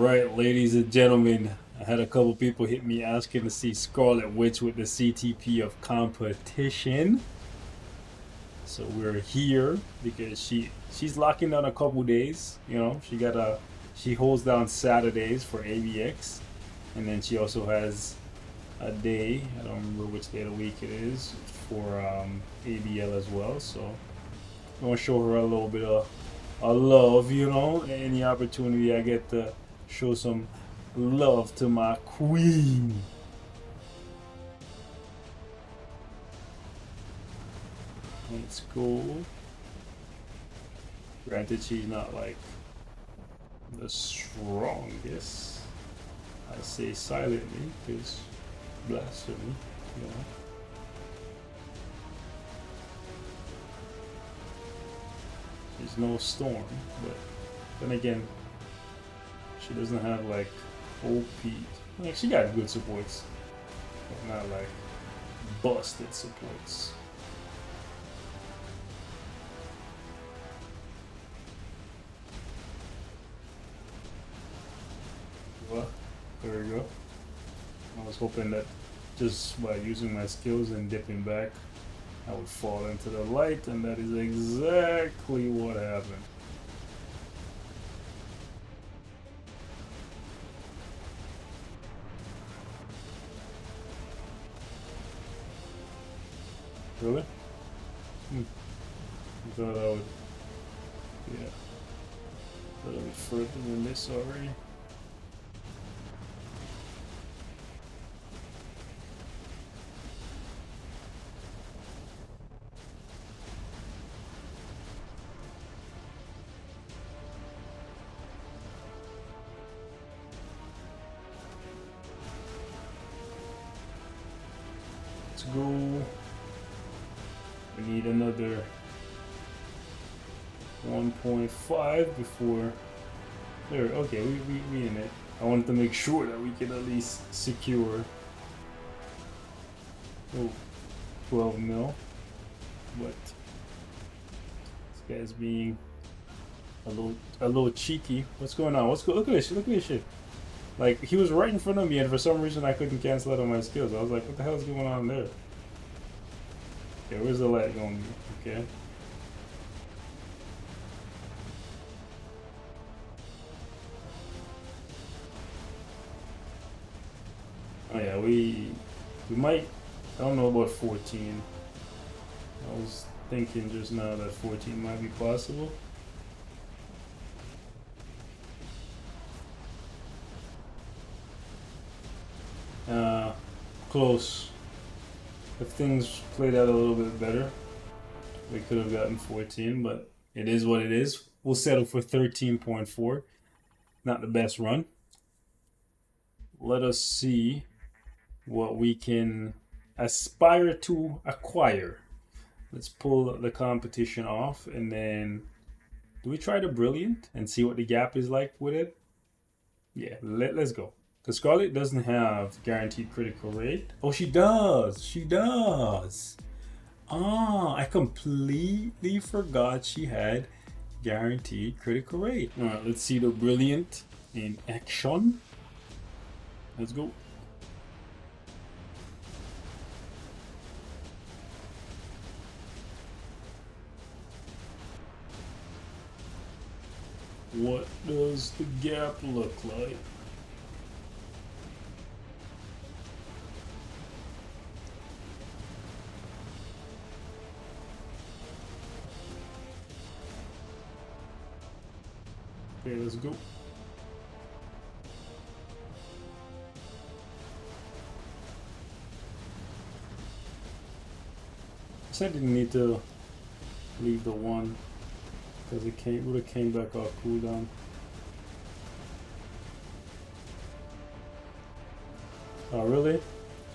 Alright, ladies and gentlemen, I had a couple people hit me asking to see Scarlet Witch with the C.T.P of competition. So we're here because she's locking down a couple days. You know, she holds down Saturdays for AVX, and then she also has a day. I don't remember which day of the week it is for ABL as well. So I want to show her a little bit of love. You know, any opportunity I get to show some love to my queen. Let's go. Granted, she's not like the strongest. I say silently because blasphemy, you know. She's no storm, but then again, she doesn't have like OP. Like she got good supports, but not like busted supports. Well, there we go. I was hoping that just by using my skills and dipping back, I would fall into the light, and that is exactly what happened. Really? I thought I would, yeah, thought I would further than this already. Let's go. We need another 1.5 before there. Okay, we in it. I wanted to make sure that we could at least secure 12 mil, but this guy's being a little cheeky. What's going on? Look at this! Look at this shit! Like he was right in front of me, and for some reason I couldn't cancel out on my skills. I was like, what the hell is going on there? Okay, where's the light going? Okay. Oh yeah, we might. I don't know about 14. I was thinking just now that 14 might be possible. Close. If things played out a little bit better, we could have gotten 14, but it is what it is. We'll settle for 13.4. Not the best run. Let us see what we can aspire to acquire. Let's pull the competition off, and then do we try the brilliant and see what the gap is like with it? Yeah, let's go. Because Scarlet doesn't have guaranteed critical rate. Oh, she does. She does. Ah, I completely forgot she had guaranteed critical rate. All right, let's see the brilliant in action. Let's go. What does the gap look like? Okay, let's go. I didn't need to leave the one because it would have came back off cooldown. Oh really?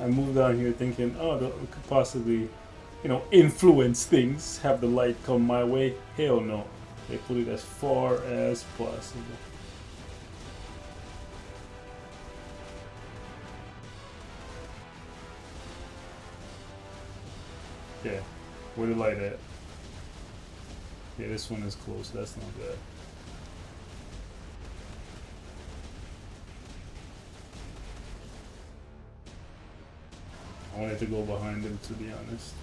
I moved down here thinking, oh, it could possibly, you know, influence things, have the light come my way. Hell no. They put it as far as possible. Yeah, where the light at? Yeah, this one is close. That's not bad. I wanted to go behind him, to be honest.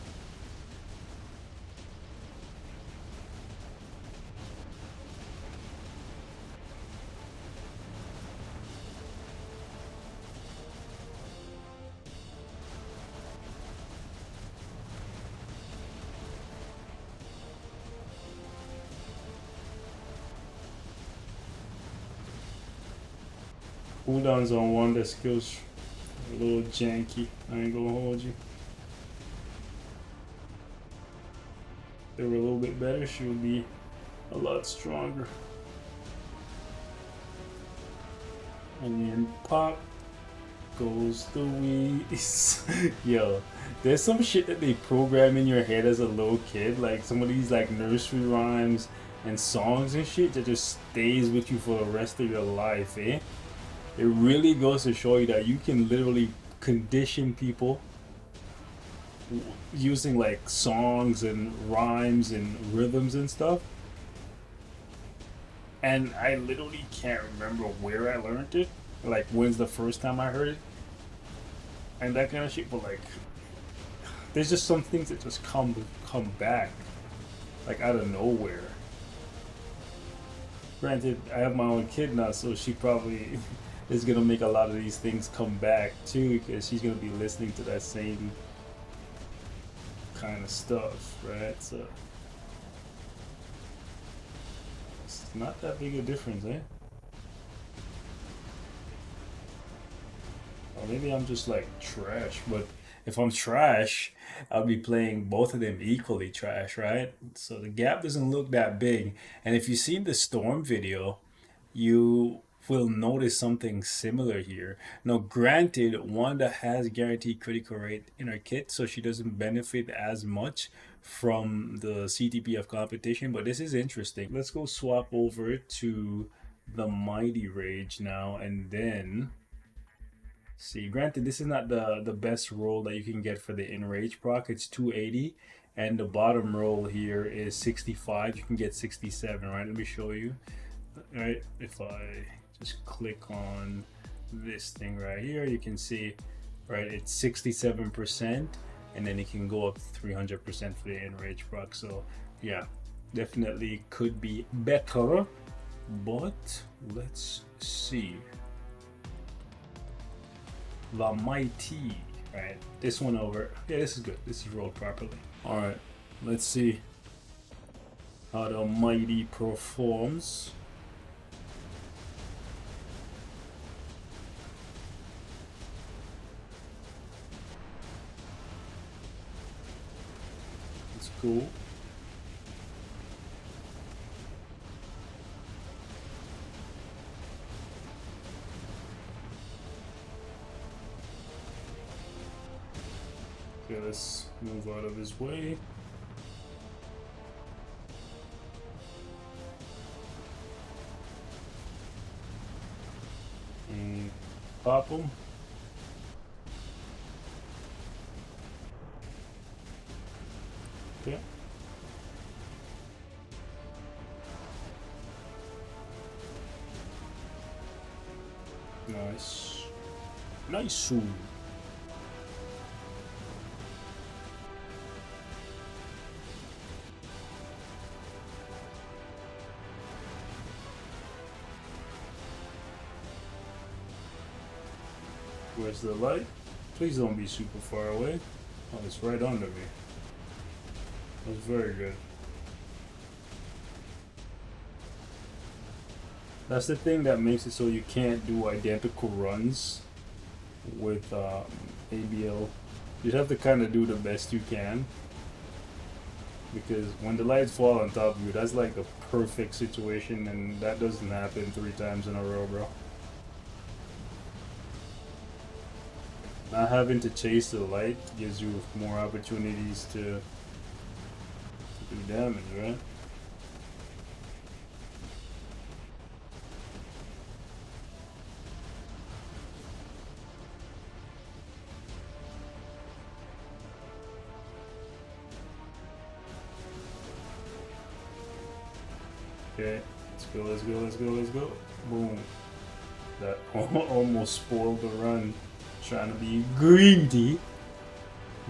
Cooldowns on WANDA skills a little janky. I ain't gonna hold you. If they were a little bit better, she would be a lot stronger. And then pop goes the Wheeze. Yo, there's some shit that they program in your head as a little kid, like some of these like nursery rhymes and songs and shit that just stays with you for the rest of your life, eh? It really goes to show you that you can literally condition people using like songs and rhymes and rhythms and stuff. And I literally can't remember where I learned it, like when's the first time I heard it, and that kind of shit. But like, there's just some things that just come back, like out of nowhere. Granted, I have my own kid now, so she probably is gonna make a lot of these things come back too, because she's gonna be listening to that same kind of stuff, right? So it's not that big a difference, eh? Or maybe I'm just like trash, but if I'm trash, I'll be playing both of them equally trash, right? So the gap doesn't look that big. And if you've seen the Storm video, you will notice something similar here. Now, granted, Wanda has guaranteed critical rate in her kit, so she doesn't benefit as much from the C.T.P of competition, but this is interesting. Let's go swap over to the Mighty Rage now, and then see. Granted, this is not the best roll that you can get for the Enrage proc. It's 280, and the bottom roll here is 65. You can get 67, right? Let me show you. Right, if I just click on this thing right here, you can see, right, it's 67%, and then it can go up 300% for the Enrage proc. So yeah, definitely could be better, but let's see. The Mighty, right? This one over. Yeah, this is good. This is rolled properly. All right, let's see how the Mighty performs. It's cool. Okay, let's move out of his way. And pop him. Okay. Nice. Nice. Where's the light? Please don't be super far away. Oh, it's right under me. That's very good. That's the thing that makes it so you can't do identical runs with ABL. You have to kind of do the best you can, because when the lights fall on top of you, that's like a perfect situation, and that doesn't happen 3 times in a row, bro. Not having to chase the light gives you more opportunities to do damage, right? Okay, let's go, let's go, let's go, let's go. Boom. That almost spoiled the run. Trying to be greedy.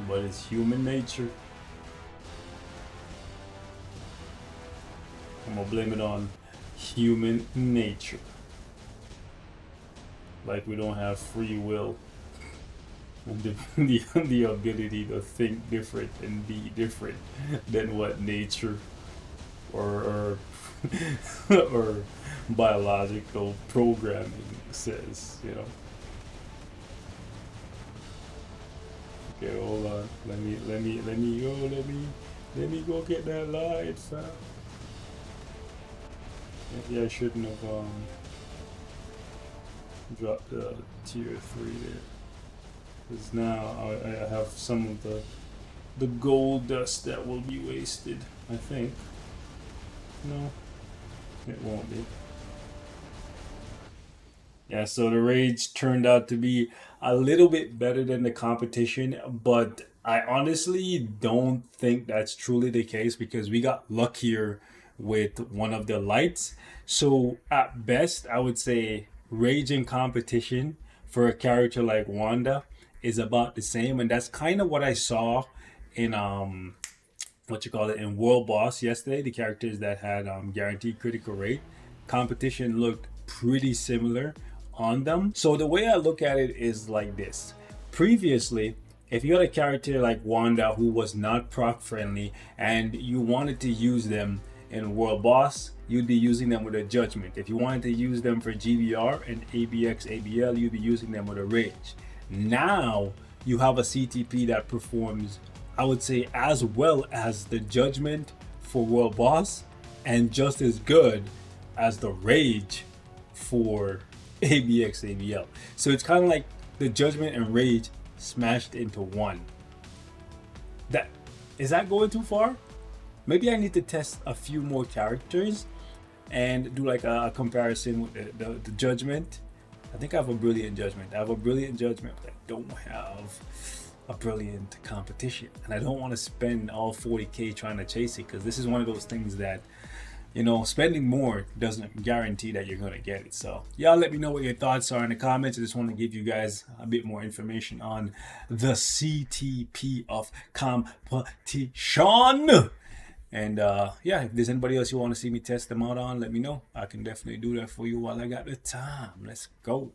but it's human nature. I'm gonna blame it on human nature. Like we don't have free will and the ability to think different and be different than what nature or or biological programming says, you know. Okay, hold on. Let me go get that light, fam. Maybe I shouldn't have dropped the tier 3 there. Because now I have some of the gold dust that will be wasted, I think. No, it won't be. Yeah, so the rage turned out to be a little bit better than the competition, but I honestly don't think that's truly the case because we got luckier with one of the lights. So at best, I would say rage and competition for a character like Wanda is about the same, and that's kind of what I saw in what you call it in World Boss yesterday. The characters that had guaranteed critical rate competition looked pretty similar on them. So the way I look at it is like this. Previously, if you had a character like Wanda who was not proc friendly and you wanted to use them in World Boss, you'd be using them with a Judgment. If you wanted to use them for GBR and ABX ABL, you'd be using them with a Rage. Now you have a C.T.P that performs, I would say, as well as the Judgment for World Boss and just as good as the Rage for ABX ABL. So it's kind of like the Judgment and Rage smashed into one. That is that going too far? Maybe I need to test a few more characters and do like a comparison with the Judgment. I think I have a Brilliant Judgment. I have a Brilliant Judgment, but I don't have a Brilliant Competition. And I don't want to spend all 40k trying to chase it because this is one of those things that, you know, spending more doesn't guarantee that you're going to get it. So y'all let me know what your thoughts are in the comments. I just want to give you guys a bit more information on the C.T.P of competition. And yeah, if there's anybody else you want to see me test them out on, let me know. I can definitely do that for you while I got the time. Let's go.